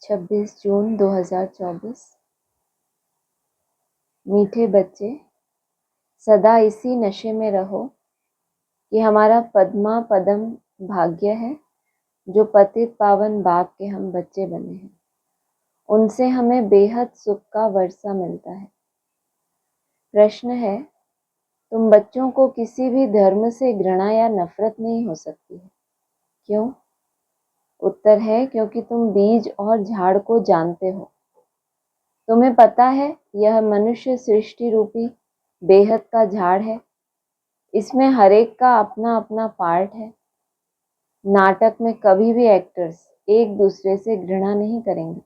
26 जून 2024। मीठे बच्चे, सदा इसी नशे में रहो कि हमारा पद्मा पदम भाग्य है जो पतित पावन बाप के हम बच्चे बने हैं। उनसे हमें बेहद सुख का वर्षा मिलता है। प्रश्न है, तुम बच्चों को किसी भी धर्म से घृणा या नफरत नहीं हो सकती है। क्यों? उत्तर है, क्योंकि तुम बीज और झाड़ को जानते हो। तुम्हें पता है यह मनुष्य सृष्टि रूपी बेहद का झाड़ है। इसमें हर एक का अपना अपना पार्ट है। नाटक में कभी भी एक्टर्स एक दूसरे से घृणा नहीं करेंगे।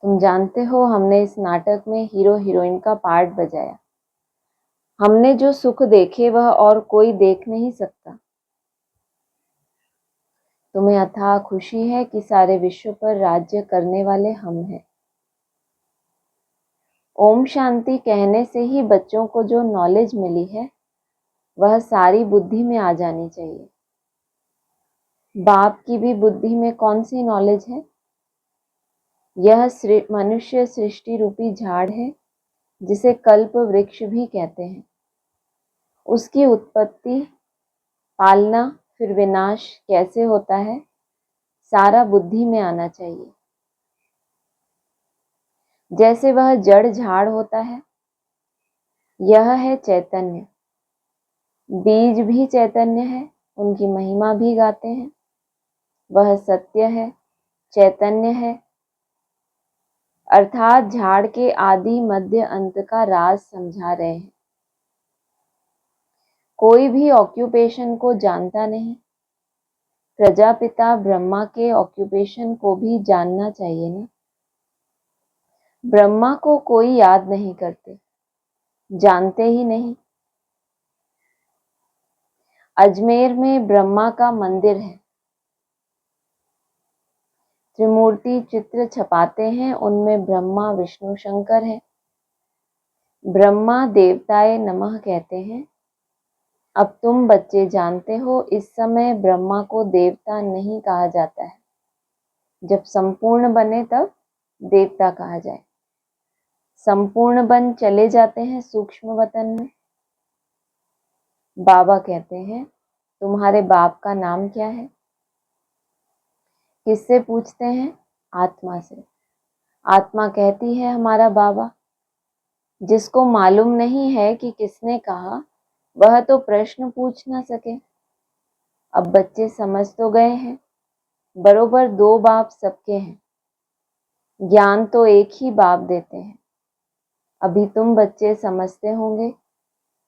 तुम जानते हो, हमने इस नाटक में हीरो हीरोइन का पार्ट बजाया। हमने जो सुख देखे वह और कोई देख नहीं सकता। तुम्हें अथाह खुशी है कि सारे विश्व पर राज्य करने वाले हम हैं। ओम शांति कहने से ही बच्चों को जो नॉलेज मिली है वह सारी बुद्धि में आ जानी चाहिए। बाप की भी बुद्धि में कौन सी नॉलेज है? यह मनुष्य सृष्टि रूपी झाड़ है जिसे कल्प वृक्ष भी कहते हैं। उसकी उत्पत्ति, पालना, फिर विनाश कैसे होता है, सारा बुद्धि में आना चाहिए। जैसे वह जड़ झाड़ होता है, यह है चैतन्य। बीज भी चैतन्य है, उनकी महिमा भी गाते हैं। वह सत्य है, चैतन्य है, अर्थात झाड़ के आदि मध्य अंत का राज समझा रहे हैं। कोई भी ऑक्यूपेशन को जानता नहीं। प्रजापिता ब्रह्मा के ऑक्यूपेशन को भी जानना चाहिए ना। ब्रह्मा को कोई याद नहीं करते, जानते ही नहीं। अजमेर में ब्रह्मा का मंदिर है। त्रिमूर्ति चित्र छपाते हैं, उनमें ब्रह्मा विष्णु शंकर है। ब्रह्मा देवताए नमः कहते हैं। अब तुम बच्चे जानते हो, इस समय ब्रह्मा को देवता नहीं कहा जाता है। जब संपूर्ण बने तब देवता कहा जाए। संपूर्ण बन चले जाते हैं सूक्ष्म वतन में। बाबा कहते हैं, तुम्हारे बाप का नाम क्या है? किससे पूछते हैं? आत्मा से। आत्मा कहती है हमारा बाबा। जिसको मालूम नहीं है कि किसने कहा, वह तो प्रश्न पूछ ना सके। अब बच्चे समझ तो गए हैं, बरोबर दो बाप सबके हैं। ज्ञान तो एक ही बाप देते हैं। अभी तुम बच्चे समझते होंगे,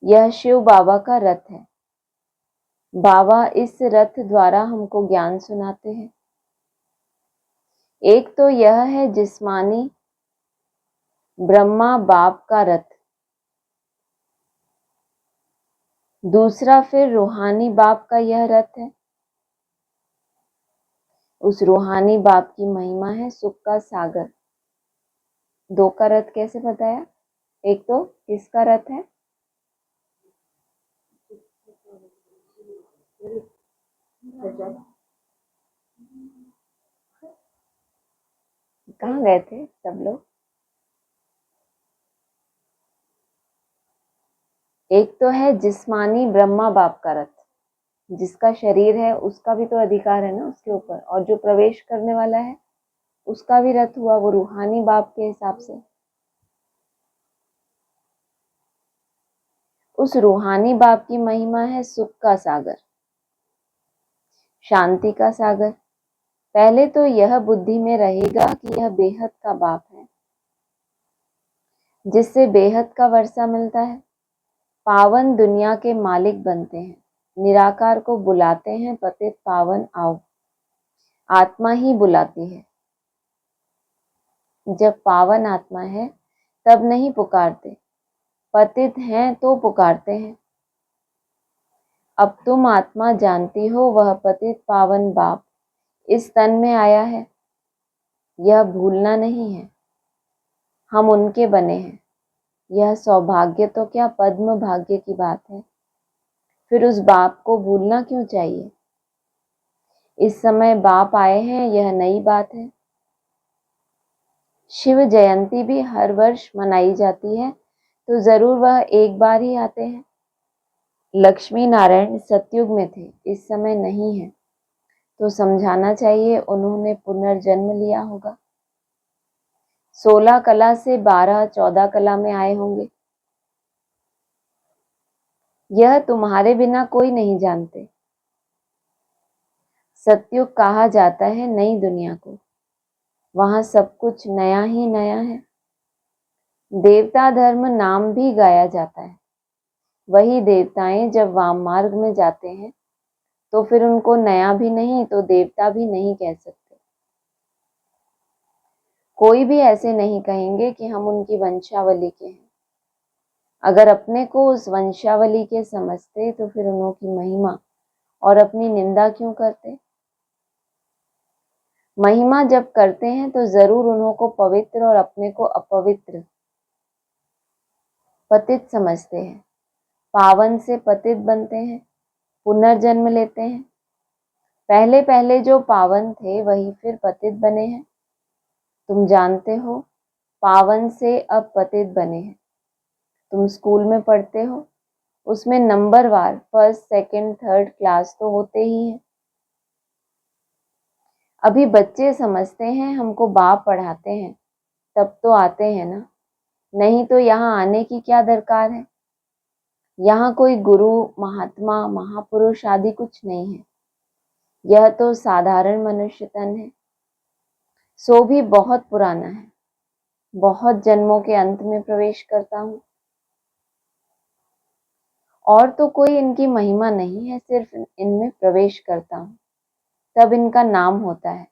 यह शिव बाबा का रथ है। बाबा इस रथ द्वारा हमको ज्ञान सुनाते हैं। एक तो यह है जिस्मानी ब्रह्मा बाप का रथ, दूसरा फिर रूहानी बाप का यह रथ है। उस रूहानी बाप की महिमा है सुख का सागर। दो का रथ कैसे बताया? एक तो किसका रथ है? कहाँ गए थे सब लोग? एक तो है जिस्मानी ब्रह्मा बाप का रथ, जिसका शरीर है उसका भी तो अधिकार है ना उसके ऊपर, और जो प्रवेश करने वाला है उसका भी रथ हुआ, वो रूहानी बाप के हिसाब से। उस रूहानी बाप की महिमा है सुख का सागर, शांति का सागर। पहले तो यह बुद्धि में रहेगा कि यह बेहद का बाप है, जिससे बेहद का वर्षा मिलता है। पावन दुनिया के मालिक बनते हैं। निराकार को बुलाते हैं, पतित पावन आओ। आत्मा ही बुलाती है। जब पावन आत्मा है तब नहीं पुकारते, पतित हैं तो पुकारते हैं। अब तुम आत्मा जानती हो, वह पतित पावन बाप इस तन में आया है, यह भूलना नहीं है। हम उनके बने हैं। यह सौभाग्य तो क्या पद्म भाग्य की बात है। फिर उस बाप को भूलना क्यों चाहिए? इस समय बाप आए हैं, यह नई बात है। शिव जयंती भी हर वर्ष मनाई जाती है, तो जरूर वह एक बार ही आते हैं। लक्ष्मी नारायण सतयुग में थे, इस समय नहीं है, तो समझाना चाहिए उन्होंने पुनर्जन्म लिया होगा। 16 कला से 12-14 कला में आए होंगे। यह तुम्हारे बिना कोई नहीं जानते। सतयुग कहा जाता है नई दुनिया को, वहां सब कुछ नया ही नया है। देवता धर्म नाम भी गाया जाता है। वही देवताएं जब वाम मार्ग में जाते हैं तो फिर उनको नया भी नहीं तो देवता भी नहीं कह सकते। कोई भी ऐसे नहीं कहेंगे कि हम उनकी वंशावली के हैं। अगर अपने को उस वंशावली के समझते तो फिर उनकी महिमा और अपनी निंदा क्यों करते। महिमा जब करते हैं तो जरूर उन्हों को पवित्र और अपने को अपवित्र पतित समझते हैं। पावन से पतित बनते हैं, पुनर्जन्म लेते हैं। पहले पहले जो पावन थे वही फिर पतित बने हैं। तुम जानते हो, पावन से अब पतित बने हैं। तुम स्कूल में पढ़ते हो, उसमें नंबरवार फर्स्ट सेकंड थर्ड क्लास तो होते ही हैं। अभी बच्चे समझते हैं हमको बाप पढ़ाते हैं, तब तो आते हैं ना, नहीं तो यहाँ आने की क्या दरकार है। यहाँ कोई गुरु महात्मा महापुरुष आदि कुछ नहीं है। यह तो साधारण मनुष्य तन है, सो भी बहुत पुराना है। बहुत जन्मों के अंत में प्रवेश करता हूँ। और तो कोई इनकी महिमा नहीं है, सिर्फ इनमें प्रवेश करता हूँ, तब इनका नाम होता है।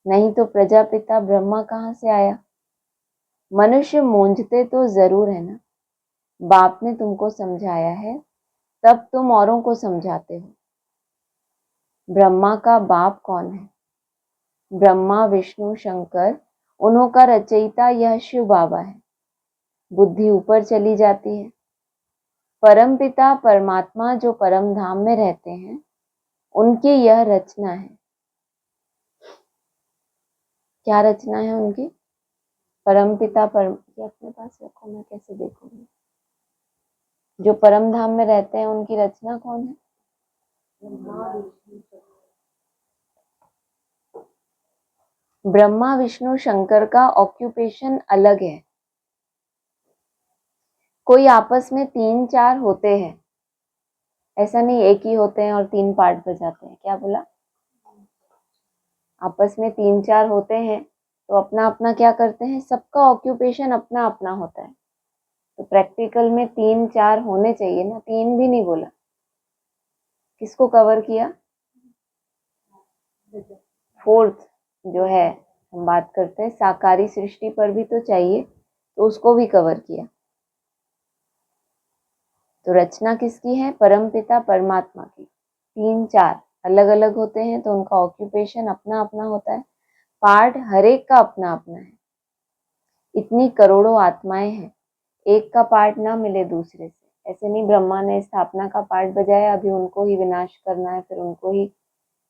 नहीं तो प्रजापिता ब्रह्मा कहाँ से आया। मनुष्य मूंझते तो जरूर है ना। बाप ने तुमको समझाया है, तब तुम औरों को समझाते हो। ब्रह्मा का बाप कौन है। ब्रह्मा विष्णु शंकर, उन्हों का रचयिता यह शिव बाबा है। बुद्धि ऊपर चली जाती है। परम पिता परमात्मा जो परम धाम में रहते हैं, उनकी यह रचना है। क्या रचना है उनकी। परम पिता ये अपने पास रखो, मैं कैसे देखूंगी। जो परम धाम में रहते हैं उनकी रचना कौन है। ब्रह्मा विष्णु शंकर का ऑक्यूपेशन अलग है। कोई आपस में 3-4 होते हैं, ऐसा नहीं एक ही होते हैं और 3 पार्ट बजाते हैं। क्या बोला। आपस में 3-4 होते हैं तो अपना अपना क्या करते हैं, सबका ऑक्यूपेशन अपना अपना होता है। तो प्रैक्टिकल में 3-4 होने चाहिए ना, 3 भी नहीं बोला। किसको कवर किया। 4th जो है हम बात करते हैं साकारी सृष्टि पर भी तो चाहिए, तो उसको भी कवर किया। तो रचना किसकी है, परम पिता परमात्मा की। 3-4 अलग अलग होते हैं तो उनका ऑक्यूपेशन अपना अपना होता है। पार्ट हर एक का अपना अपना है। इतनी करोड़ों आत्माएं हैं, एक का पार्ट ना मिले दूसरे से। ऐसे नहीं ब्रह्मा ने स्थापना का पार्ट बजाया, अभी उनको ही विनाश करना है, फिर उनको ही।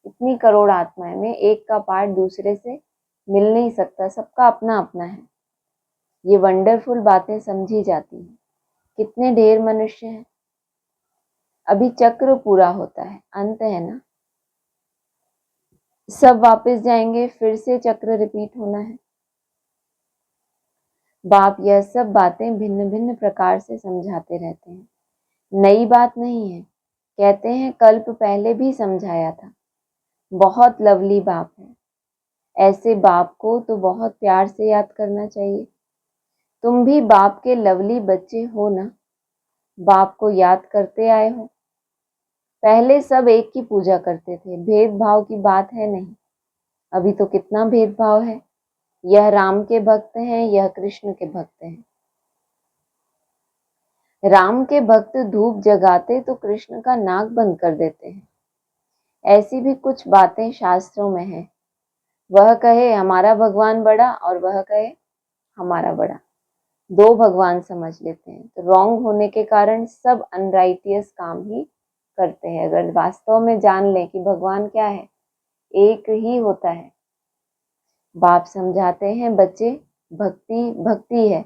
इतनी करोड़ आत्माएं में एक का पार्ट दूसरे से मिल नहीं सकता, सबका अपना अपना है। ये वंडरफुल बातें समझी जाती हैं। कितने ढेर मनुष्य हैं। अभी चक्र पूरा होता है, अंत है ना, सब वापस जाएंगे, फिर से चक्र रिपीट होना है। बाप यह सब बातें भिन्न भिन्न प्रकार से समझाते रहते हैं, नई बात नहीं है। कहते हैं कल्प पहले भी समझाया था। बहुत लवली बाप है। ऐसे बाप को तो बहुत प्यार से याद करना चाहिए। तुम भी बाप के लवली बच्चे हो ना, बाप को याद करते आए हो। पहले सब एक की पूजा करते थे, भेदभाव की बात है नहीं। अभी तो कितना भेदभाव है। यह राम के भक्त हैं, यह कृष्ण के भक्त हैं। राम के भक्त धूप जगाते तो कृष्ण का नाक बंद कर देते हैं। ऐसी भी कुछ बातें शास्त्रों में है। वह कहे हमारा भगवान बड़ा और वह कहे हमारा बड़ा, 2 भगवान समझ लेते हैं। तो रॉन्ग होने के कारण सब अनराइटियस काम ही करते हैं। अगर वास्तव में जान लें कि भगवान क्या है, एक ही होता है। बाप समझाते हैं बच्चे, भक्ति भक्ति है,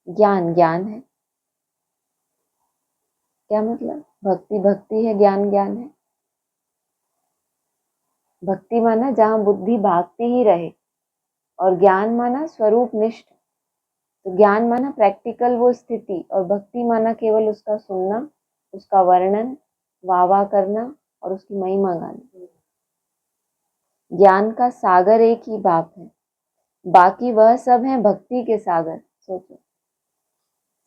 ज्ञान ज्ञान है। क्या मतलब? भक्ति भक्ति है, ज्ञान ज्ञान है। भक्ति माना जहाँ बुद्धि भागती ही रहे, और ज्ञान माना स्वरूप निष्ठ। तो ज्ञान माना प्रैक्टिकल वो स्थिति, और भक्ति माना केवल उसका सुनना, उसका वर्णन, वाह वाह करना और उसकी महिमा गाना। ज्ञान का सागर एक ही बाप है, बाकी वह सब है भक्ति के सागर। सोचो,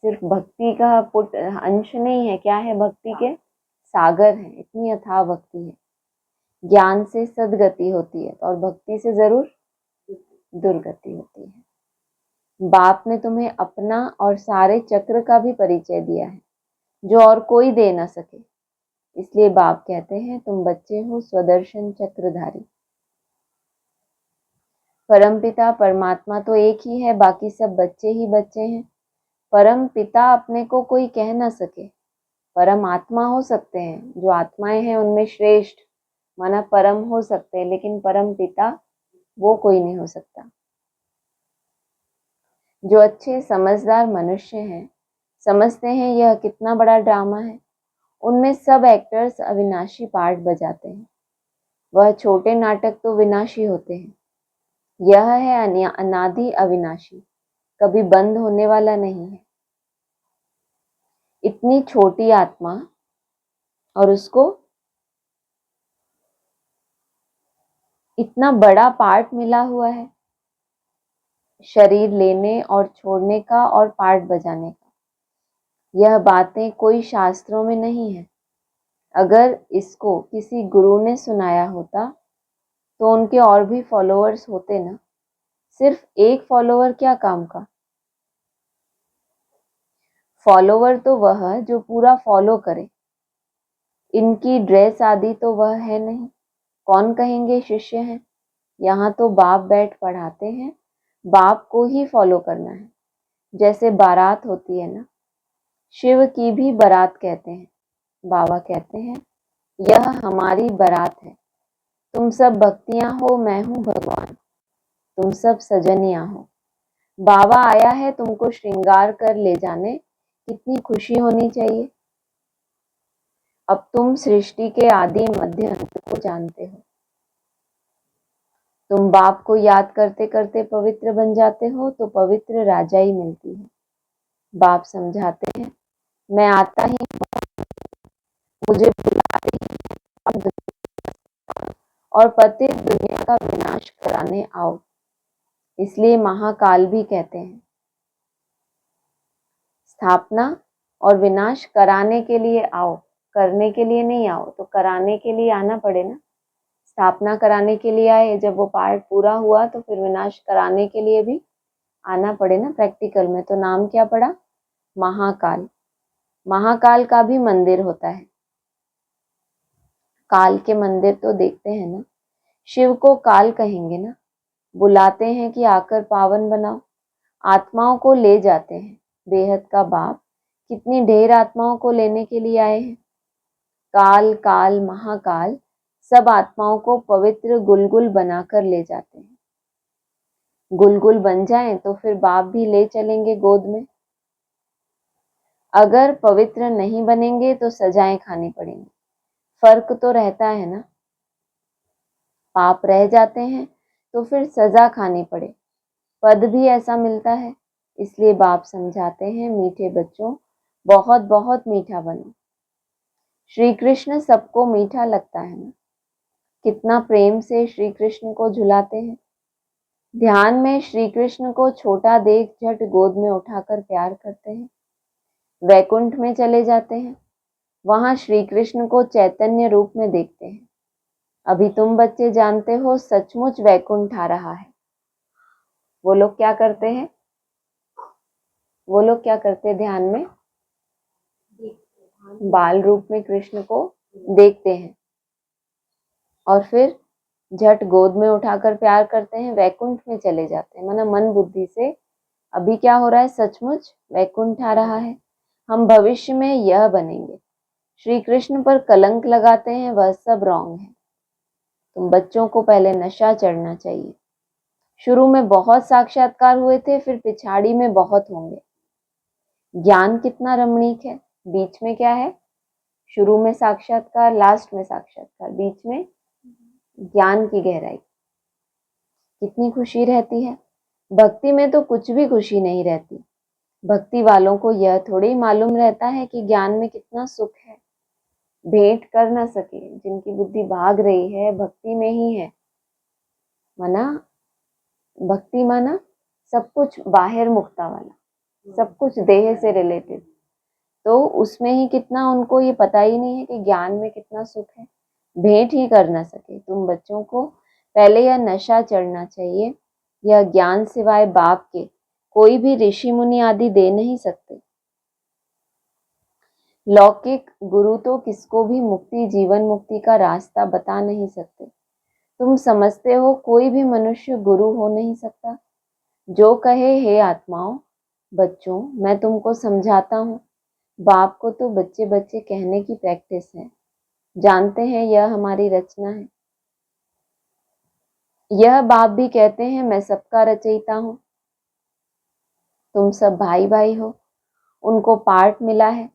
सिर्फ भक्ति का पुट अंश नहीं है, क्या है? भक्ति के सागर है। इतनी अथाह भक्ति है। ज्ञान से सदगति होती है और भक्ति से जरूर दुर्गति होती है। बाप ने तुम्हें अपना और सारे चक्र का भी परिचय दिया है, जो और कोई दे ना सके। इसलिए बाप कहते हैं तुम बच्चे हो स्वदर्शन चक्रधारी। परमपिता परमात्मा तो एक ही है, बाकी सब बच्चे ही बच्चे हैं। परम पिता अपने को कोई कह ना सके। परम आत्मा हो सकते हैं, जो आत्माएं हैं उनमें श्रेष्ठ माना परम हो सकते हैं, लेकिन परम पिता वो कोई नहीं हो सकता। जो अच्छे समझदार मनुष्य हैं समझते हैं यह कितना बड़ा ड्रामा है। उनमें सब एक्टर्स अविनाशी पार्ट बजाते हैं। वह छोटे नाटक तो विनाशी होते हैं। यह है अनादि अविनाशी, कभी बंद होने वाला नहीं है। इतनी छोटी आत्मा और उसको इतना बड़ा पार्ट मिला हुआ है, शरीर लेने और छोड़ने का और पार्ट बजाने का। यह बातें कोई शास्त्रों में नहीं है। अगर इसको किसी गुरु ने सुनाया होता तो उनके और भी फॉलोअर्स होते ना। सिर्फ एक फॉलोअर क्या काम का? फॉलोवर तो वह जो पूरा फॉलो करे। इनकी ड्रेस आदि तो वह है नहीं, कौन कहेंगे शिष्य हैं। यहाँ तो बाप बैठ पढ़ाते हैं, बाप को ही फॉलो करना है। जैसे बारात होती है ना, शिव की भी बारात कहते हैं। बाबा कहते हैं यह हमारी बारात है। तुम सब भक्तियां हो, मैं हूँ भगवान। तुम सब सजनियां हो। बाबा आया है तुमको श्रृंगार कर ले जाने, कितनी खुशी होनी चाहिए। अब तुम सृष्टि के आदि मध्य अंत को जानते हो। तुम बाप को याद करते करते पवित्र बन जाते हो तो पवित्र राजाई मिलती है। बाप समझाते हैं मैं आता ही मुझे बुलाते ही और पतित दुनिया का विनाश कराने आओ। इसलिए महाकाल भी कहते हैं। स्थापना और विनाश कराने के लिए आओ, करने के लिए नहीं आओ। तो कराने के लिए आना पड़े ना। स्थापना कराने के लिए आए, जब वो पार्ट पूरा हुआ तो फिर विनाश कराने के लिए भी आना पड़े ना प्रैक्टिकल में। तो नाम क्या पड़ा? महाकाल। महाकाल का भी मंदिर होता है। काल के मंदिर तो देखते हैं ना। शिव को काल कहेंगे ना। बुलाते हैं कि आकर पावन बनाओ। आत्माओं को ले जाते हैं। बेहद का बाप कितनी ढेर आत्माओं को लेने के लिए आए हैं। काल काल महाकाल सब आत्माओं को पवित्र गुलगुल बनाकर ले जाते हैं। गुलगुल बन जाएं तो फिर बाप भी ले चलेंगे गोद में। अगर पवित्र नहीं बनेंगे तो सजाएं खानी पड़ेंगी। फर्क तो रहता है ना। पाप रह जाते हैं तो फिर सजा खानी पड़े, पद भी ऐसा मिलता है। इसलिए बाप समझाते हैं मीठे बच्चों बहुत बहुत मीठा बनो। श्री कृष्ण सबको मीठा लगता है ना। कितना प्रेम से श्री कृष्ण को झुलाते हैं। ध्यान में श्री कृष्ण को छोटा देख झट गोद में उठाकर प्यार करते हैं। वैकुंठ में चले जाते हैं, वहां श्री कृष्ण को चैतन्य रूप में देखते हैं। अभी तुम बच्चे जानते हो सचमुच वैकुंठ आ रहा है। वो लोग क्या करते हैं? वो लोग क्या करते हैं? ध्यान में बाल रूप में कृष्ण को देखते हैं और फिर झट गोद में उठाकर प्यार करते हैं, वैकुंठ में चले जाते हैं। माना मन बुद्धि से अभी क्या हो रहा है? सचमुच वैकुंठ आ रहा है। हम भविष्य में यह बनेंगे। श्री कृष्ण पर कलंक लगाते हैं, वह सब रॉन्ग है। तुम बच्चों को पहले नशा चढ़ना चाहिए। शुरू में बहुत साक्षात्कार हुए थे, फिर पिछाड़ी में बहुत होंगे। ज्ञान कितना रमणीक है, बीच में क्या है? शुरू में साक्षात्कार, लास्ट में साक्षात्कार, बीच में ज्ञान की गहराई। कितनी खुशी रहती है। भक्ति में तो कुछ भी खुशी नहीं रहती। भक्ति वालों को यह थोड़ी मालूम रहता है कि ज्ञान में कितना सुख है। भेंट कर ना सके, जिनकी बुद्धि भाग रही है भक्ति में ही है। माना भक्ति माना सब कुछ बाहर मुक्ता वाला, सब कुछ देह से रिलेटेड, तो उसमें ही कितना उनको ये पता ही नहीं है कि ज्ञान में कितना सुख है। भेंट ही कर ना सके। तुम बच्चों को पहले यह नशा चढ़ना चाहिए। यह ज्ञान सिवाय बाप के कोई भी ऋषि मुनि आदि दे नहीं सकते। लौकिक गुरु तो किसको भी मुक्ति, जीवन मुक्ति का रास्ता बता नहीं सकते। तुम समझते हो कोई भी मनुष्य गुरु हो नहीं सकता। जो कहे हे आत्माओं, बच्चों, मैं तुमको समझाता हूँ। बाप को तो बच्चे बच्चे कहने की प्रैक्टिस है। जानते हैं यह हमारी रचना है। यह बाप भी कहते हैं मैं सबका रचयिता हूँ। तुम सब भाई भाई हो। उनको पार्ट मिला है।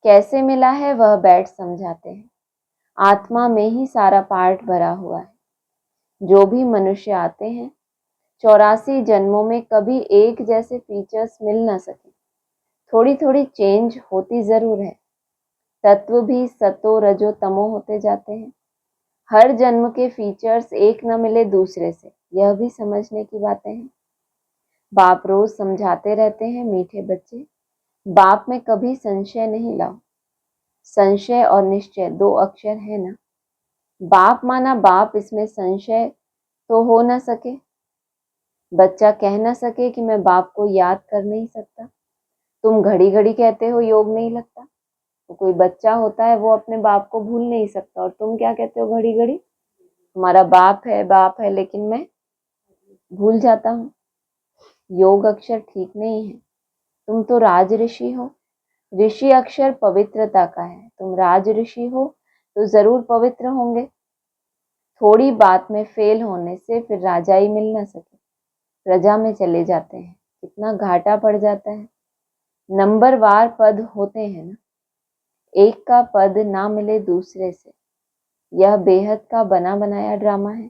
कैसे मिला है वह बैठ समझाते हैं। आत्मा में ही सारा पार्ट भरा हुआ है। जो भी मनुष्य आते हैं 84 जन्मों में कभी एक जैसे फीचर्स मिल ना सके। थोड़ी थोड़ी चेंज होती जरूर है। तत्व भी सतो रजो तमो होते जाते हैं। हर जन्म के फीचर्स एक न मिले दूसरे से, यह भी समझने की बातें हैं। बाप रोज समझाते रहते हैं, मीठे बच्चे, बाप में कभी संशय नहीं लाओ। संशय और निश्चय दो अक्षर है ना। बाप माना बाप, इसमें संशय तो हो ना सके। बच्चा कह ना सके कि मैं बाप को याद कर नहीं सकता। तुम घड़ी घड़ी कहते हो योग नहीं लगता। तो कोई बच्चा होता है वो अपने बाप को भूल नहीं सकता, और तुम क्या कहते हो घड़ी घड़ी? हमारा बाप है, लेकिन मैं भूल जाता हूँ। योग अक्षर ठीक नहीं है। तुम तो राज ऋषि हो। ऋषि अक्षर पवित्रता का है। तुम राज ऋषि हो तो जरूर पवित्र होंगे। थोड़ी बात में फेल होने से फिर राजाई मिल ना सके, प्रजा में चले जाते हैं। कितना घाटा पड़ जाता है। नंबरवार पद होते हैं ना, एक का पद ना मिले दूसरे से। यह बेहद का बना बनाया ड्रामा है।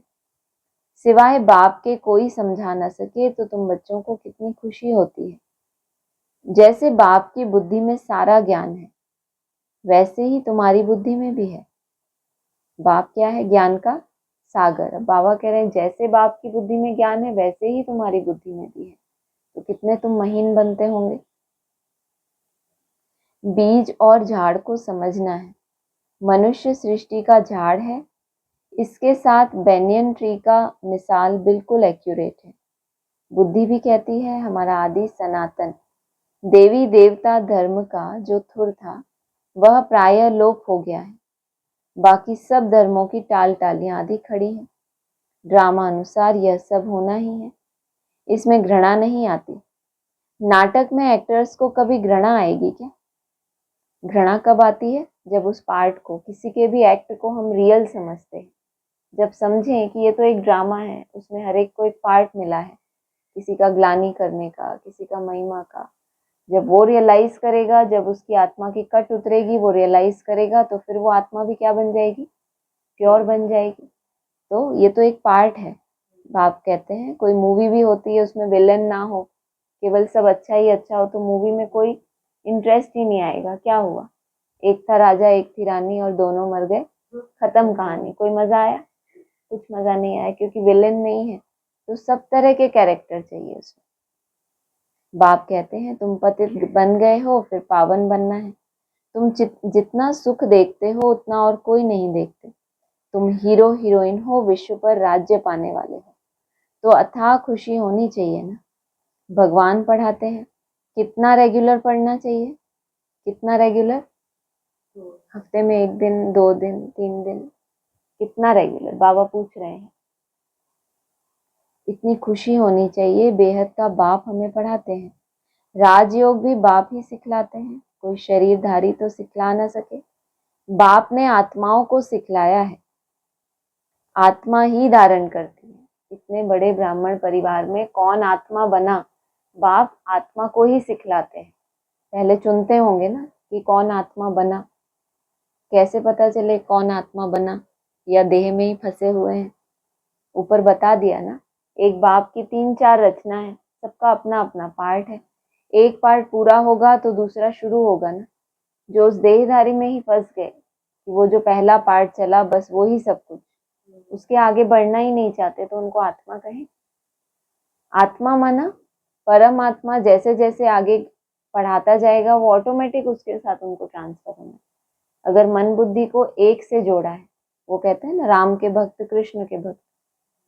सिवाय बाप के कोई समझा ना सके तो तुम बच्चों को कितनी खुशी होती है। जैसे बाप की बुद्धि में सारा ज्ञान है, वैसे ही तुम्हारी बुद्धि में भी है। बाप क्या है? ज्ञान का सागर। बाबा कह रहे हैं जैसे बाप की बुद्धि में ज्ञान है, वैसे ही तुम्हारी बुद्धि में भी है। तो कितने तुम महीन बनते होंगे। बीज और झाड़ को समझना है। मनुष्य सृष्टि का झाड़ है। इसके साथ बेनियन ट्री का मिसाल बिल्कुल एक्यूरेट है। बुद्धि भी कहती है हमारा आदि सनातन देवी देवता धर्म का जो थुर था वह प्रायः लोप हो गया है। बाकी सब धर्मों की टाल टालियां आदि खड़ी हैं। ड्रामा अनुसार यह सब होना ही है। इसमें घृणा नहीं आती। नाटक में एक्टर्स को कभी घृणा आएगी क्या? घृणा कब आती है? जब उस पार्ट को, किसी के भी एक्ट को हम रियल समझते हैं। जब समझें कि ये तो एक ड्रामा है, उसमें हर एक को एक पार्ट मिला है, किसी का ग्लानि करने का, किसी का महिमा का। जब वो रियलाइज करेगा, जब उसकी आत्मा की कट उतरेगी, वो रियलाइज करेगा, तो फिर वो आत्मा भी क्या बन जाएगी? प्योर बन जाएगी। तो ये तो एक पार्ट है। बाप कहते हैं कोई मूवी भी होती है, उसमें विलेन ना हो, केवल सब अच्छा ही अच्छा हो, तो मूवी में कोई इंटरेस्ट ही नहीं आएगा। क्या हुआ? एक था राजा, एक थी रानी, और दोनों मर गए, खत्म कहानी। कोई मजा आया? कुछ मजा नहीं आया, क्योंकि विलेन नहीं है। तो सब तरह के कैरेक्टर चाहिए उसमें। बाप कहते हैं तुम पतित बन गए हो, फिर पावन बनना है। तुम जितना सुख देखते हो उतना और कोई नहीं देखते। तुम हीरो हीरोइन हो, विश्व पर राज्य पाने वाले हो, तो अथाह खुशी होनी चाहिए ना। भगवान पढ़ाते हैं। कितना रेगुलर पढ़ना चाहिए? कितना रेगुलर? हफ्ते में 1 दिन, 2 दिन, 3 दिन, कितना रेगुलर? बाबा पूछ रहे हैं। इतनी खुशी होनी चाहिए। बेहद का बाप हमें पढ़ाते हैं। राजयोग भी बाप ही सिखलाते हैं। कोई शरीरधारी तो सिखला ना सके। बाप ने आत्माओं को सिखलाया है। आत्मा ही धारण करती है। इतने बड़े ब्राह्मण परिवार में कौन आत्मा बना, बाप आत्मा को ही सिखलाते हैं। पहले चुनते होंगे ना कि कौन आत्मा बना। कैसे पता चले कौन आत्मा बना, या देह में ही फंसे हुए हैं? ऊपर बता दिया ना, एक बाप की 3-4 रचना है, सबका अपना अपना पार्ट है। एक पार्ट पूरा होगा तो दूसरा शुरू होगा ना। जो उस देहधारी में ही फंस गए कि वो जो पहला पार्ट चला बस वो ही सब कुछ, उसके आगे बढ़ना ही नहीं चाहते, तो उनको आत्मा कहें? आत्मा माना परमात्मा जैसे जैसे आगे पढ़ाता जाएगा वो ऑटोमेटिक उसके साथ उनको ट्रांसफर होना। अगर मन बुद्धि को एक से जोड़ा है, वो कहते हैं ना राम के भक्त कृष्ण के भक्त,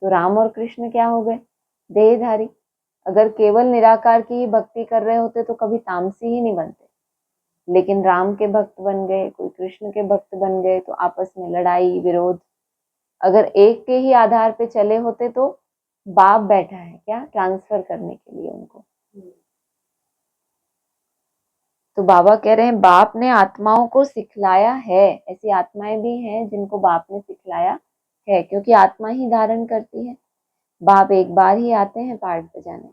तो राम और कृष्ण क्या हो गए? देहधारी। अगर केवल निराकार की ही भक्ति कर रहे होते तो कभी तामसी ही नहीं बनते, लेकिन राम के भक्त बन गए, कोई कृष्ण के भक्त बन गए, तो आपस में लड़ाई विरोध। अगर एक के ही आधार पे चले होते तो बाप बैठा है क्या ट्रांसफर करने के लिए उनको। तो बाबा कह रहे हैं बाप ने आत्माओं को सिखलाया है। ऐसी आत्माएं भी हैं जिनको बाप ने सिखलाया है, क्योंकि आत्मा ही धारण करती है। बाप एक बार ही आते हैं पार्ट बजाने,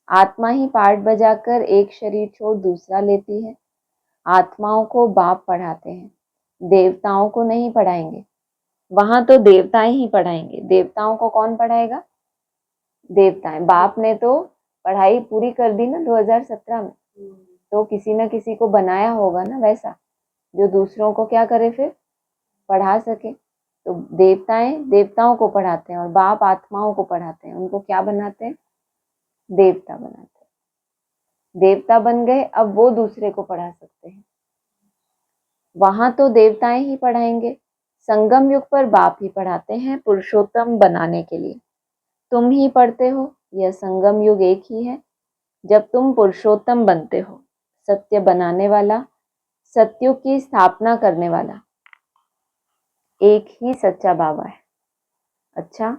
आत्मा ही पार्ट बजाकर एक शरीर छोड़ दूसरा लेती है। आत्माओं को बाप पढ़ाते हैं, देवताओं को नहीं पढ़ाएंगे। वहां तो देवताएं ही पढ़ाएंगे। देवताओं को कौन पढ़ाएगा? देवताएं। बाप ने तो पढ़ाई पूरी कर दी ना 2017 में, तो किसी न किसी को बनाया होगा ना वैसा, जो दूसरों को क्या करे, फिर पढ़ा सके। तो देवताएं देवताओं को पढ़ाते हैं और बाप आत्माओं को पढ़ाते हैं। उनको क्या बनाते हैं? देवता बनाते हैं। देवता बन गए, अब वो दूसरे को पढ़ा सकते हैं। वहां तो देवताएं ही पढ़ाएंगे। संगम युग पर बाप ही पढ़ाते हैं पुरुषोत्तम बनाने के लिए। तुम ही पढ़ते हो, यह संगम युग एक ही है जब तुम पुरुषोत्तम बनते हो। सत्य बनाने वाला, सत्युग की स्थापना करने वाला एक ही सच्चा बाबा है। अच्छा,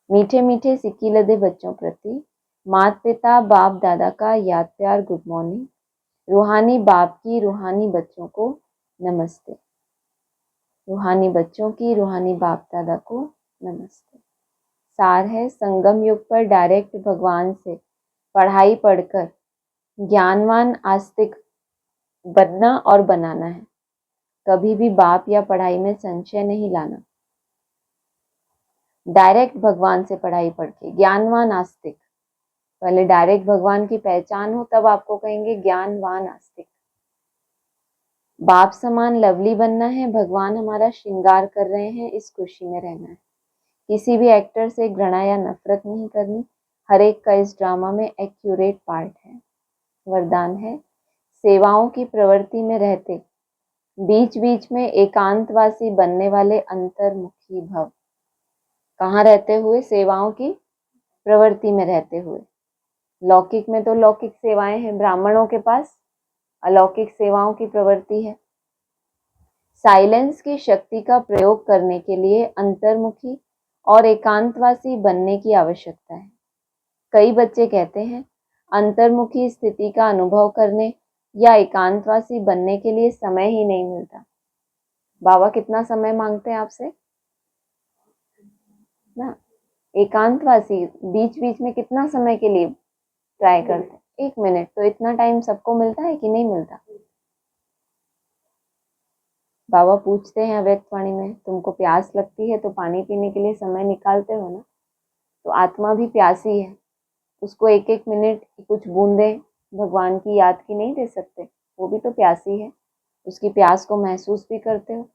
मीठे मीठे सिक्की लदे बच्चों प्रति माता पिता बाप दादा का याद प्यार गुड मॉर्निंग। रूहानी बाप की रूहानी बच्चों को नमस्ते। रूहानी बच्चों की रूहानी बाप दादा को नमस्ते। सार है, संगम युग पर डायरेक्ट भगवान से पढ़ाई पढ़कर ज्ञानवान आस्तिक बनना और बनाना है। कभी भी बाप या पढ़ाई में संशय नहीं लाना। डायरेक्ट भगवान से पढ़ाई पढ़ के ज्ञानवान आस्तिक। पहले डायरेक्ट भगवान की पहचान हो तब आपको कहेंगे ज्ञानवान आस्तिक। बाप समान लवली बनना है, भगवान हमारा श्रृंगार कर रहे हैं, इस खुशी में रहना है। किसी भी एक्टर से घृणा या नफरत नहीं करनी। हर एक का इस ड्रामा में एक्यूरेट पार्ट है। वरदान है, सेवाओं की प्रवृत्ति में रहते बीच बीच में एकांतवासी बनने वाले अंतर्मुखी भव। कहाँ रहते हुए? सेवाओं की प्रवृत्ति में रहते हुए। लौकिक में तो लौकिक सेवाएं हैं, ब्राह्मणों के पास अलौकिक सेवाओं की प्रवृत्ति है। साइलेंस की शक्ति का प्रयोग करने के लिए अंतर्मुखी और एकांतवासी बनने की आवश्यकता है। कई बच्चे कहते हैं अंतर्मुखी स्थिति का अनुभव करने या एकांतवासी बनने के लिए समय ही नहीं मिलता। बाबा कितना समय मांगते हैं आपसे ना? एकांतवासी बीच बीच में कितना समय के लिए ट्राई करते हैं? 1 मिनट। तो इतना टाइम सबको मिलता है कि नहीं मिलता? बाबा पूछते हैं अव्यक्त वाणी में, तुमको प्यास लगती है तो पानी पीने के लिए समय निकालते हो ना? तो आत्मा भी प्यासी है, उसको 1-1 मिनट कुछ बूंदें भगवान की याद की नहीं दे सकते? वो भी तो प्यासी है, उसकी प्यास को महसूस भी करते हो।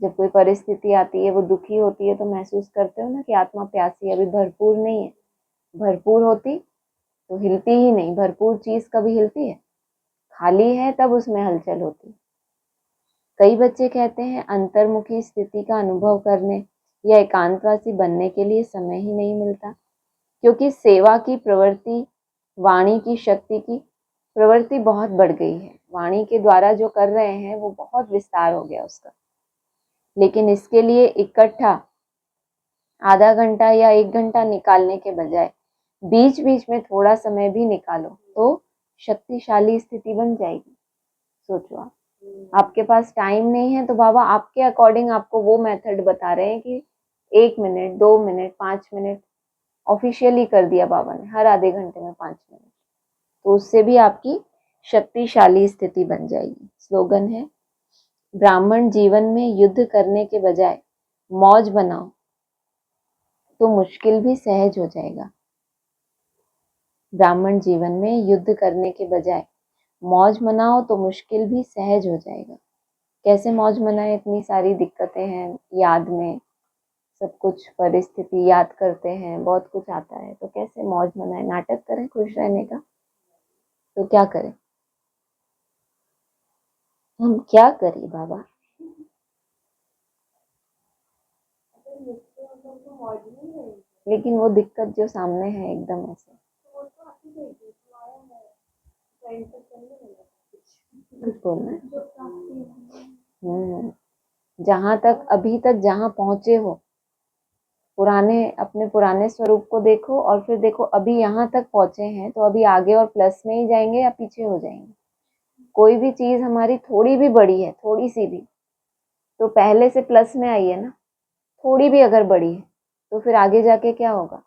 जब कोई परिस्थिति आती है, वो दुखी होती है, तो महसूस करते हो ना कि आत्मा प्यासी है, अभी भरपूर नहीं है। भरपूर होती तो हिलती ही नहीं। भरपूर चीज कभी हिलती है? खाली है तब उसमें हलचल होती। कई बच्चे कहते हैं अंतर्मुखी स्थिति का अनुभव करने या एकांतवासी बनने के लिए समय ही नहीं मिलता, क्योंकि सेवा की प्रवृत्ति, वाणी की शक्ति की प्रवृत्ति बहुत बढ़ गई है। वाणी के द्वारा जो कर रहे हैं वो बहुत विस्तार हो गया उसका। लेकिन इसके लिए इकट्ठा आधा घंटा या 1 घंटा निकालने के बजाय बीच बीच में थोड़ा समय भी निकालो तो शक्तिशाली स्थिति बन जाएगी। सोचो आपके पास टाइम नहीं है तो बाबा आपके अकॉर्डिंग आपको वो मेथड बता रहे हैं कि 1 मिनट, 2 मिनट, 5 मिनट ऑफिशियली कर दिया बाबा ने, हर आधे घंटे में 5 मिनट, तो उससे भी आपकी शक्तिशाली स्थिति बन जाएगी। स्लोगन है, ब्राह्मण जीवन में युद्ध करने के बजाय मौज बनाओ तो मुश्किल भी सहज हो जाएगा। ब्राह्मण जीवन में युद्ध करने के बजाय मौज मनाओ तो मुश्किल भी सहज हो जाएगा। कैसे मौज मनाए, इतनी सारी दिक्कतें हैं, याद में सब कुछ परिस्थिति याद करते हैं, बहुत कुछ आता है, तो कैसे मौज मनाए, नाटक करें खुश रहने का, तो क्या करें, हम क्या करें बाबा। लेकिन वो दिक्कत जो सामने है एकदम ऐसे, कुछ बोलना है। जहां तक अभी तक जहां पहुंचे हो, पुराने अपने पुराने स्वरूप को देखो और फिर देखो अभी यहाँ तक पहुंचे हैं, तो अभी आगे और प्लस में ही जाएंगे या पीछे हो जाएंगे। कोई भी चीज हमारी थोड़ी भी बड़ी है, थोड़ी सी भी, तो पहले से प्लस में आई है ना, थोड़ी भी अगर बड़ी है तो फिर आगे जाके क्या होगा,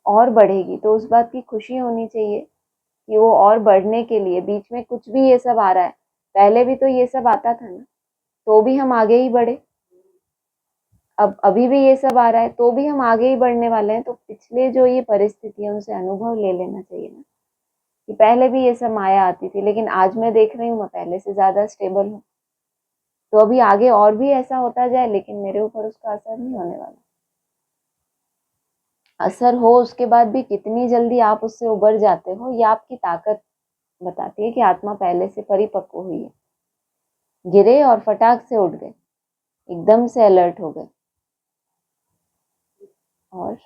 और बढ़ेगी। तो उस बात की खुशी होनी चाहिए कि वो और बढ़ने के लिए बीच में कुछ भी ये सब आ रहा है, पहले भी तो ये सब आता था ना, तो भी हम आगे ही बढ़े। अब अभी भी ये सब आ रहा है तो भी हम आगे ही बढ़ने वाले हैं। तो पिछले जो ये परिस्थिति है उनसे अनुभव ले लेना चाहिए ना, कि पहले भी ये सब माया आती थी, लेकिन आज मैं देख रही हूँ मैं पहले से ज्यादा स्टेबल हूँ, तो अभी आगे और भी ऐसा होता जाए, लेकिन मेरे ऊपर उसका असर नहीं होने वाला। असर हो उसके बाद भी कितनी जल्दी आप उससे उबर जाते हो, ये आपकी ताकत बताती है कि आत्मा पहले से परिपक्व हुई है। गिरे और फटाक से उठ गए, एकदम से अलर्ट हो गए। और